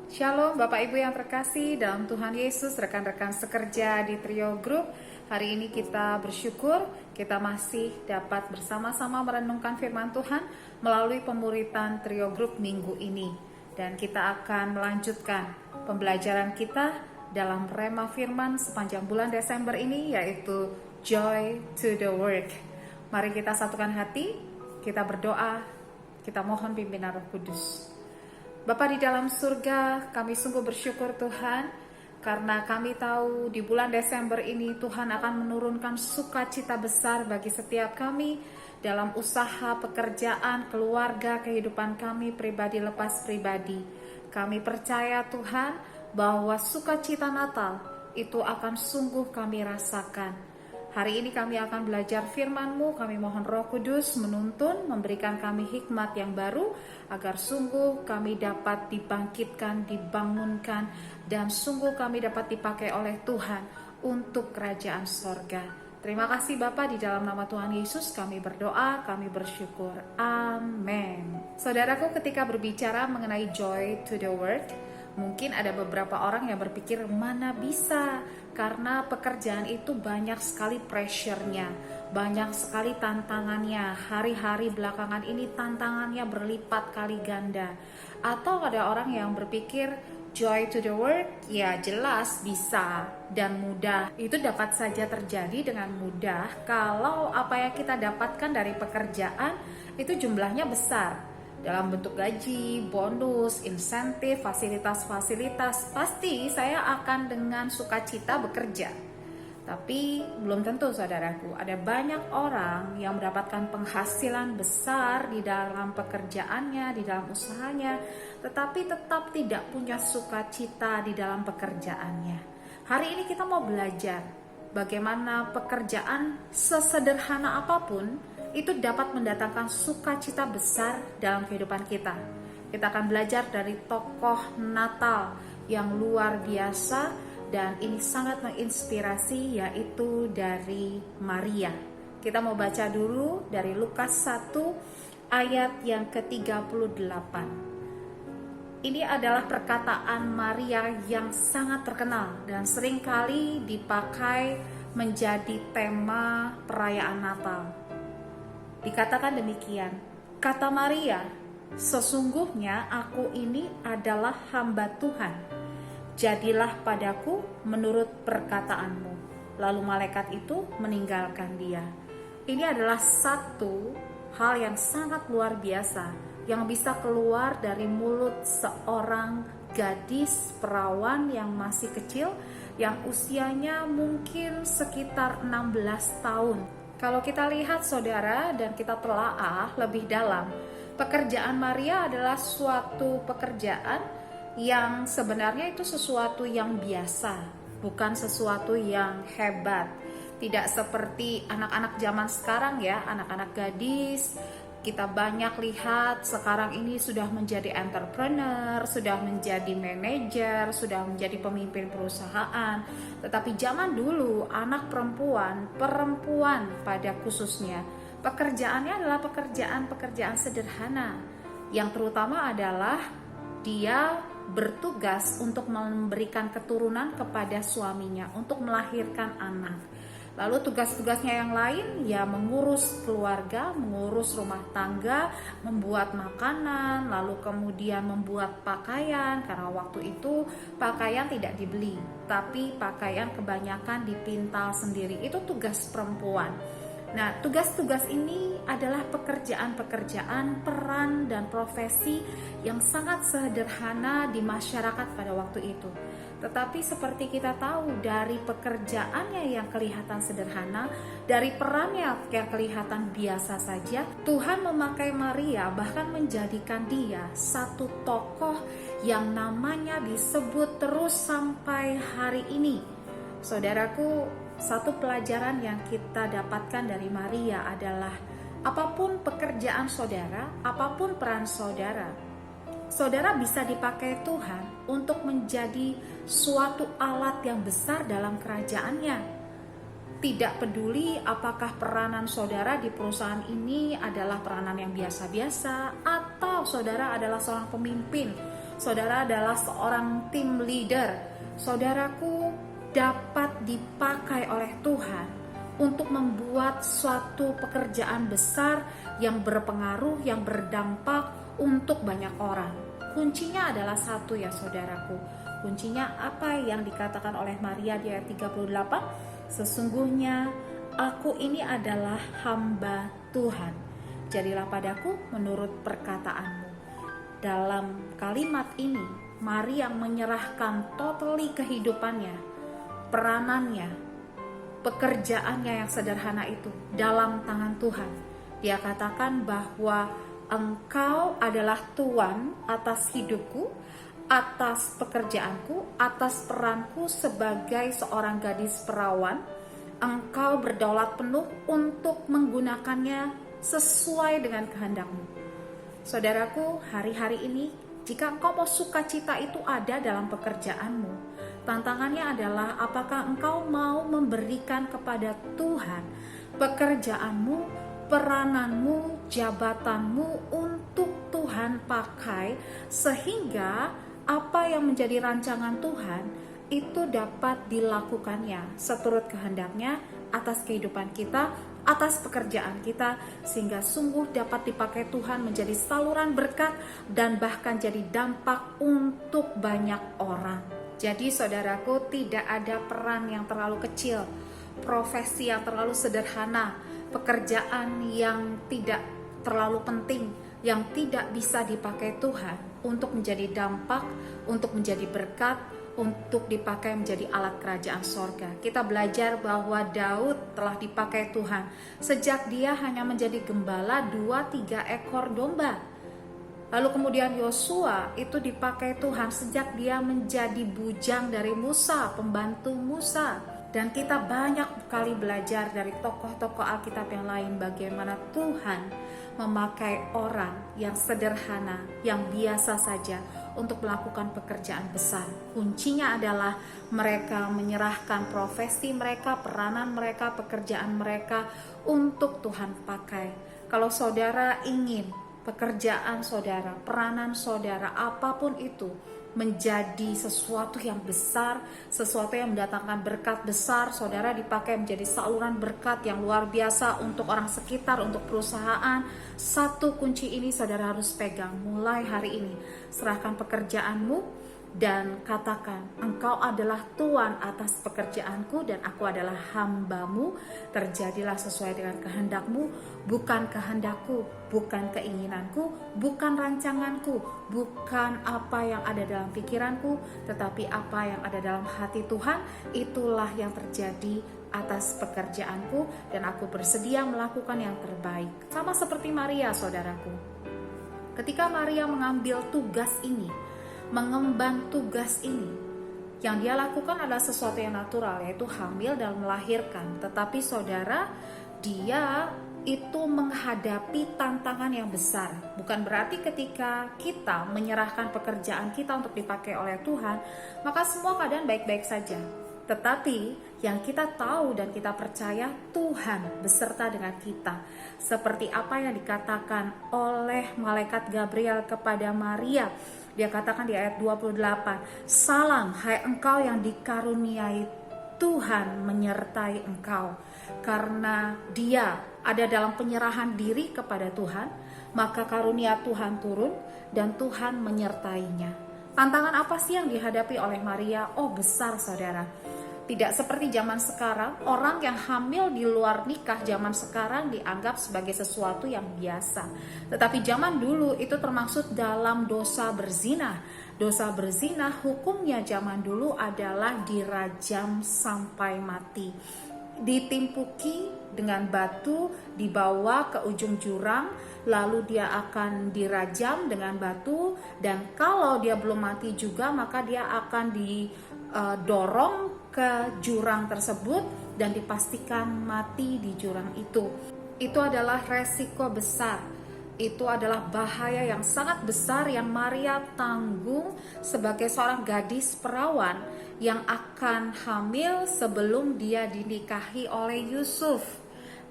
Shalom Bapak Ibu yang terkasih dalam Tuhan Yesus, rekan-rekan sekerja di Trio Group. Hari ini kita bersyukur kita masih dapat bersama-sama merenungkan firman Tuhan melalui pemuritan Trio Group minggu ini. Dan kita akan melanjutkan pembelajaran kita dalam rema firman sepanjang bulan Desember ini, yaitu Joy to the Work. Mari kita satukan hati, kita berdoa, kita mohon pimpinan Roh Kudus. Bapa di dalam surga, kami sungguh bersyukur Tuhan, karena kami tahu di bulan Desember ini Tuhan akan menurunkan sukacita besar bagi setiap kami dalam usaha, pekerjaan, keluarga, kehidupan kami pribadi lepas pribadi. Kami percaya Tuhan bahwa sukacita Natal itu akan sungguh kami rasakan. Hari ini kami akan belajar firman-Mu, kami mohon Roh Kudus menuntun, memberikan kami hikmat yang baru, agar sungguh kami dapat dibangkitkan, dibangunkan, dan sungguh kami dapat dipakai oleh Tuhan untuk kerajaan sorga. Terima kasih Bapa, di dalam nama Tuhan Yesus kami berdoa, kami bersyukur. Amin. Saudaraku, ketika berbicara mengenai joy to the work, mungkin ada beberapa orang yang berpikir mana bisa, karena pekerjaan itu banyak sekali pressure-nya, banyak sekali tantangannya. Hari-hari belakangan ini tantangannya berlipat kali ganda. Atau ada orang yang berpikir joy to the work, ya jelas bisa dan mudah. Itu dapat saja terjadi dengan mudah kalau apa yang kita dapatkan dari pekerjaan itu jumlahnya besar, dalam bentuk gaji, bonus, insentif, fasilitas-fasilitas. Pasti saya akan dengan sukacita bekerja. Tapi belum tentu saudaraku, ada banyak orang yang mendapatkan penghasilan besar di dalam pekerjaannya, di dalam usahanya, tetapi tetap tidak punya sukacita di dalam pekerjaannya. Hari ini kita mau belajar bagaimana pekerjaan sesederhana apapun itu dapat mendatangkan sukacita besar dalam kehidupan kita. Kita akan belajar dari tokoh Natal yang luar biasa dan ini sangat menginspirasi, yaitu dari Maria. Kita mau baca dulu dari Lukas 1 ayat yang ke-38. Ini adalah perkataan Maria yang sangat terkenal dan seringkali dipakai menjadi tema perayaan Natal. Dikatakan demikian, kata Maria, sesungguhnya aku ini adalah hamba Tuhan. Jadilah padaku menurut perkataanmu. Lalu malaikat itu meninggalkan dia. Ini adalah satu hal yang sangat luar biasa yang bisa keluar dari mulut seorang gadis perawan yang masih kecil, yang usianya mungkin sekitar 16 tahun. Kalau kita lihat saudara dan kita telaah lebih dalam, pekerjaan Maria adalah suatu pekerjaan yang sebenarnya itu sesuatu yang biasa, bukan sesuatu yang hebat. Tidak seperti anak-anak zaman sekarang ya, anak-anak gadis. Kita banyak lihat sekarang ini sudah menjadi entrepreneur, sudah menjadi manajer, sudah menjadi pemimpin perusahaan. Tetapi zaman dulu anak perempuan pada khususnya, pekerjaannya adalah pekerjaan sederhana. Yang terutama adalah dia bertugas untuk memberikan keturunan kepada suaminya, untuk melahirkan anak. Lalu tugas-tugasnya yang lain ya mengurus keluarga, mengurus rumah tangga, membuat makanan, lalu kemudian membuat pakaian, karena waktu itu pakaian tidak dibeli, tapi pakaian kebanyakan dipintal sendiri. Itu tugas perempuan. Nah, tugas-tugas ini adalah pekerjaan-pekerjaan, peran dan profesi yang sangat sederhana di masyarakat pada waktu itu. Tetapi seperti kita tahu, dari pekerjaannya yang kelihatan sederhana, dari perannya yang kelihatan biasa saja, Tuhan memakai Maria, bahkan menjadikan dia satu tokoh yang namanya disebut terus sampai hari ini. Saudaraku, satu pelajaran yang kita dapatkan dari Maria adalah apapun pekerjaan saudara, apapun peran saudara, saudara bisa dipakai Tuhan untuk menjadi suatu alat yang besar dalam kerajaannya. Tidak peduli apakah peranan saudara di perusahaan ini adalah peranan yang biasa-biasa, atau saudara adalah seorang pemimpin, saudara adalah seorang tim leader. Saudaraku dapat dipakai oleh Tuhan untuk membuat suatu pekerjaan besar yang berpengaruh, yang berdampak untuk banyak orang. Kuncinya adalah satu ya saudaraku. Kuncinya apa yang dikatakan oleh Maria di ayat 38? Sesungguhnya aku ini adalah hamba Tuhan. Jadilah padaku menurut perkataanmu. Dalam kalimat ini, Maria menyerahkan totally kehidupannya, peranannya, pekerjaannya yang sederhana itu dalam tangan Tuhan. Dia katakan bahwa Engkau adalah Tuhan atas hidupku, atas pekerjaanku, atas peranku sebagai seorang gadis perawan. Engkau berdaulat penuh untuk menggunakannya sesuai dengan kehendakmu. Saudaraku, hari-hari ini jika engkau mau sukacita itu ada dalam pekerjaanmu, tantangannya adalah apakah engkau mau memberikan kepada Tuhan pekerjaanmu, perananmu, jabatanmu untuk Tuhan pakai, sehingga apa yang menjadi rancangan Tuhan itu dapat dilakukannya seturut kehendaknya atas kehidupan kita, atas pekerjaan kita, sehingga sungguh dapat dipakai Tuhan menjadi saluran berkat dan bahkan jadi dampak untuk banyak orang. Jadi saudaraku, tidak ada peran yang terlalu kecil, profesi yang terlalu sederhana, pekerjaan yang tidak terlalu penting, yang tidak bisa dipakai Tuhan untuk menjadi dampak, untuk menjadi berkat, untuk dipakai menjadi alat kerajaan sorga. Kita belajar bahwa Daud telah dipakai Tuhan sejak dia hanya menjadi gembala 2-3 ekor domba. Lalu kemudian Yosua itu dipakai Tuhan sejak dia menjadi bujang dari Musa, pembantu Musa. Dan kita banyak kali belajar dari tokoh-tokoh Alkitab yang lain bagaimana Tuhan memakai orang yang sederhana, yang biasa saja untuk melakukan pekerjaan besar. Kuncinya adalah mereka menyerahkan profesi mereka, peranan mereka, pekerjaan mereka untuk Tuhan pakai. Kalau saudara ingin pekerjaan saudara, peranan saudara, apapun itu menjadi sesuatu yang besar, sesuatu yang mendatangkan berkat besar, saudara dipakai menjadi saluran berkat yang luar biasa untuk orang sekitar, untuk perusahaan. Satu kunci ini saudara harus pegang mulai hari ini. Serahkan pekerjaanmu dan katakan, Engkau adalah Tuhan atas pekerjaanku dan aku adalah hambamu. Terjadilah sesuai dengan kehendakmu, bukan kehendakku, bukan keinginanku, bukan rancanganku, bukan apa yang ada dalam pikiranku, tetapi apa yang ada dalam hati Tuhan. Itulah yang terjadi atas pekerjaanku dan aku bersedia melakukan yang terbaik. Sama seperti Maria, saudaraku. Ketika Maria mengambil tugas ini, mengemban tugas ini, yang dia lakukan adalah sesuatu yang natural, yaitu hamil dan melahirkan. Tetapi saudara, dia itu menghadapi tantangan yang besar. Bukan berarti ketika kita menyerahkan pekerjaan kita untuk dipakai oleh Tuhan, maka semua keadaan baik-baik saja. Tetapi yang kita tahu dan kita percaya, Tuhan beserta dengan kita. Seperti apa yang dikatakan oleh malaikat Gabriel kepada Maria. Dia katakan di ayat 28, "Salam hai engkau yang dikaruniai, Tuhan menyertai engkau." Karena dia ada dalam penyerahan diri kepada Tuhan, maka karunia Tuhan turun dan Tuhan menyertainya. Tantangan apa sih yang dihadapi oleh Maria? Oh, besar saudara. Tidak seperti zaman sekarang, orang yang hamil di luar nikah zaman sekarang dianggap sebagai sesuatu yang biasa. Tetapi zaman dulu itu termasuk dalam dosa berzina. Dosa berzina hukumnya zaman dulu adalah dirajam sampai mati. Ditimpuki dengan batu, dibawa ke ujung jurang, lalu dia akan dirajam dengan batu, dan kalau dia belum mati juga maka dia akan didorong ke jurang tersebut dan dipastikan mati di jurang itu. Itu adalah resiko besar. Itu adalah bahaya yang sangat besar yang Maria tanggung sebagai seorang gadis perawan yang akan hamil sebelum dia dinikahi oleh Yusuf.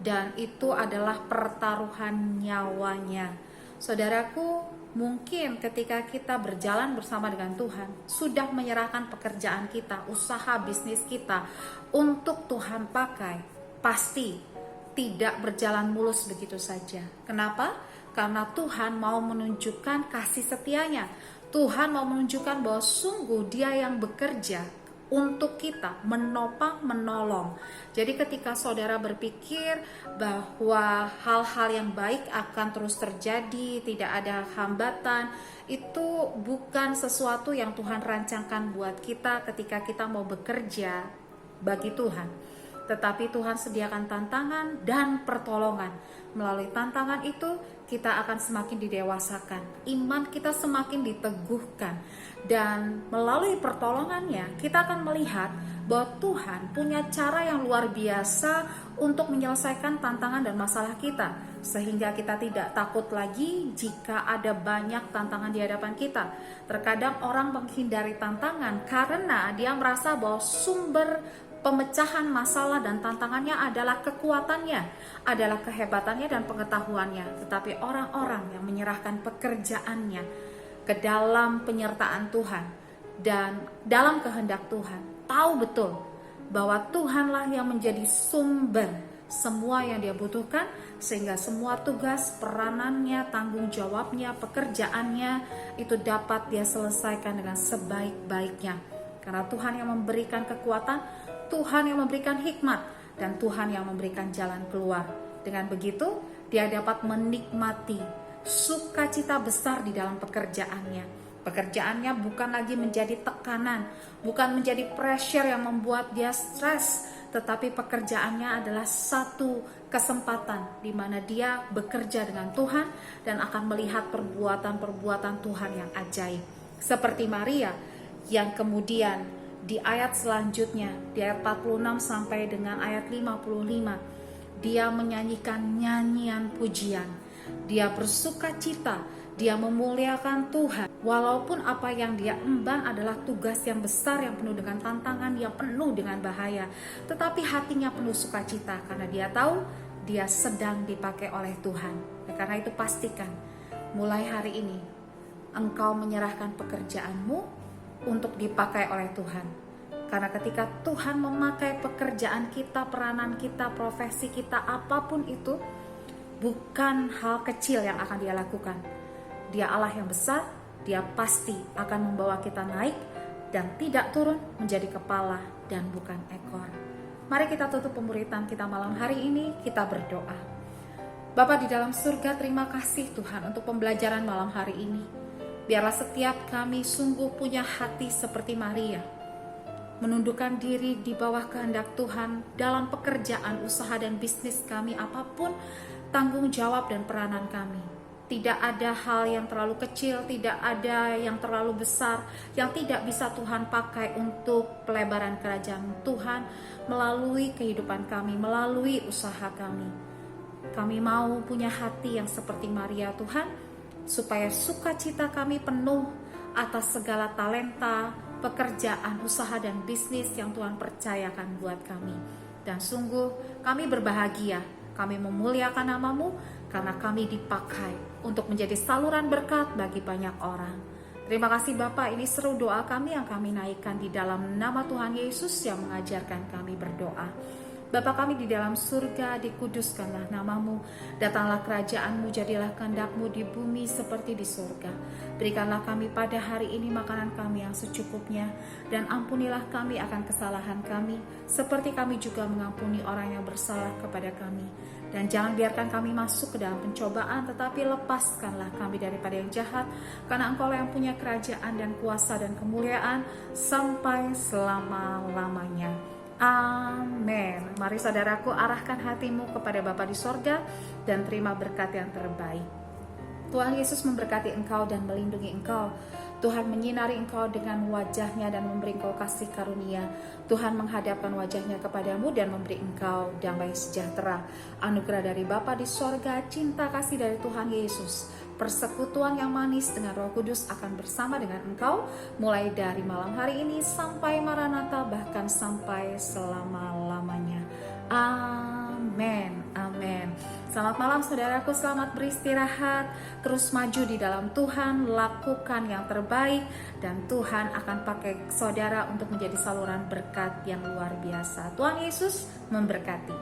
Dan itu adalah pertaruhan nyawanya. Saudaraku, mungkin ketika kita berjalan bersama dengan Tuhan, sudah menyerahkan pekerjaan kita, usaha bisnis kita untuk Tuhan pakai, pasti tidak berjalan mulus begitu saja. Kenapa? Karena Tuhan mau menunjukkan kasih setianya. Tuhan mau menunjukkan bahwa sungguh Dia yang bekerja untuk kita, menopang, menolong. Jadi ketika saudara berpikir bahwa hal-hal yang baik akan terus terjadi, tidak ada hambatan, itu bukan sesuatu yang Tuhan rancangkan buat kita ketika kita mau bekerja bagi Tuhan. Tetapi Tuhan sediakan tantangan dan pertolongan. Melalui tantangan itu kita akan semakin didewasakan, iman kita semakin diteguhkan, dan melalui pertolongannya kita akan melihat bahwa Tuhan punya cara yang luar biasa untuk menyelesaikan tantangan dan masalah kita, sehingga kita tidak takut lagi jika ada banyak tantangan di hadapan kita. Terkadang orang menghindari tantangan karena dia merasa bahwa sumber pemecahan masalah dan tantangannya adalah kekuatannya, adalah kehebatannya dan pengetahuannya. Tetapi orang-orang yang menyerahkan pekerjaannya ke dalam penyertaan Tuhan dan dalam kehendak Tuhan, tahu betul bahwa Tuhanlah yang menjadi sumber semua yang dia butuhkan, sehingga semua tugas, peranannya, tanggung jawabnya, pekerjaannya itu dapat dia selesaikan dengan sebaik-baiknya. Karena Tuhan yang memberikan kekuatan, Tuhan yang memberikan hikmat, dan Tuhan yang memberikan jalan keluar. Dengan begitu, dia dapat menikmati sukacita besar di dalam pekerjaannya. Pekerjaannya bukan lagi menjadi tekanan, bukan menjadi pressure yang membuat dia stres, tetapi pekerjaannya adalah satu kesempatan di mana dia bekerja dengan Tuhan dan akan melihat perbuatan-perbuatan Tuhan yang ajaib. Seperti Maria yang kemudian di ayat selanjutnya, di ayat 46 sampai dengan ayat 55, dia menyanyikan nyanyian pujian. Dia bersuka cita, dia memuliakan Tuhan. Walaupun apa yang dia emban adalah tugas yang besar, yang penuh dengan tantangan, yang penuh dengan bahaya, tetapi hatinya penuh sukacita karena dia tahu dia sedang dipakai oleh Tuhan. Karena itu pastikan, mulai hari ini, engkau menyerahkan pekerjaanmu untuk dipakai oleh Tuhan. Karena ketika Tuhan memakai pekerjaan kita, peranan kita, profesi kita, apapun itu, bukan hal kecil yang akan dia lakukan. Dia Allah yang besar, dia pasti akan membawa kita naik dan tidak turun menjadi kepala dan bukan ekor. Mari kita tutup pemberitaan kita malam hari ini, kita berdoa. Bapa di dalam surga, terima kasih Tuhan untuk pembelajaran malam hari ini. Biarlah setiap kami sungguh punya hati seperti Maria, menundukkan diri di bawah kehendak Tuhan dalam pekerjaan, usaha dan bisnis kami, apapun tanggung jawab dan peranan kami. Tidak ada hal yang terlalu kecil, tidak ada yang terlalu besar yang tidak bisa Tuhan pakai untuk pelebaran kerajaan Tuhan melalui kehidupan kami, melalui usaha kami. Kami mau punya hati yang seperti Maria Tuhan, supaya sukacita kami penuh atas segala talenta, pekerjaan, usaha dan bisnis yang Tuhan percayakan buat kami. Dan sungguh kami berbahagia, kami memuliakan nama-Mu karena kami dipakai untuk menjadi saluran berkat bagi banyak orang. Terima kasih Bapak, ini seru doa kami yang kami naikkan di dalam nama Tuhan Yesus yang mengajarkan kami berdoa. Bapa kami di dalam surga, dikuduskanlah nama-Mu, datanglah kerajaan-Mu, jadilah kehendak-Mu di bumi seperti di surga. Berikanlah kami pada hari ini makanan kami yang secukupnya, dan ampunilah kami akan kesalahan kami, seperti kami juga mengampuni orang yang bersalah kepada kami. Dan jangan biarkan kami masuk ke dalam pencobaan, tetapi lepaskanlah kami daripada yang jahat, karena Engkau yang punya kerajaan dan kuasa dan kemuliaan sampai selama-lamanya. Amin. Mari saudaraku, arahkan hatimu kepada Bapa di sorga dan terima berkat yang terbaik. Tuhan Yesus memberkati engkau dan melindungi engkau. Tuhan menyinari engkau dengan wajahnya dan memberi engkau kasih karunia. Tuhan menghadapkan wajahnya kepadamu dan memberi engkau damai sejahtera. Anugerah dari Bapa di sorga, cinta kasih dari Tuhan Yesus, persekutuan yang manis dengan Roh Kudus akan bersama dengan engkau mulai dari malam hari ini sampai Maranatha, bahkan sampai selama-lamanya. Amin. Amin. Selamat malam saudaraku, selamat beristirahat. Terus maju di dalam Tuhan, lakukan yang terbaik, dan Tuhan akan pakai saudara untuk menjadi saluran berkat yang luar biasa. Tuhan Yesus memberkati.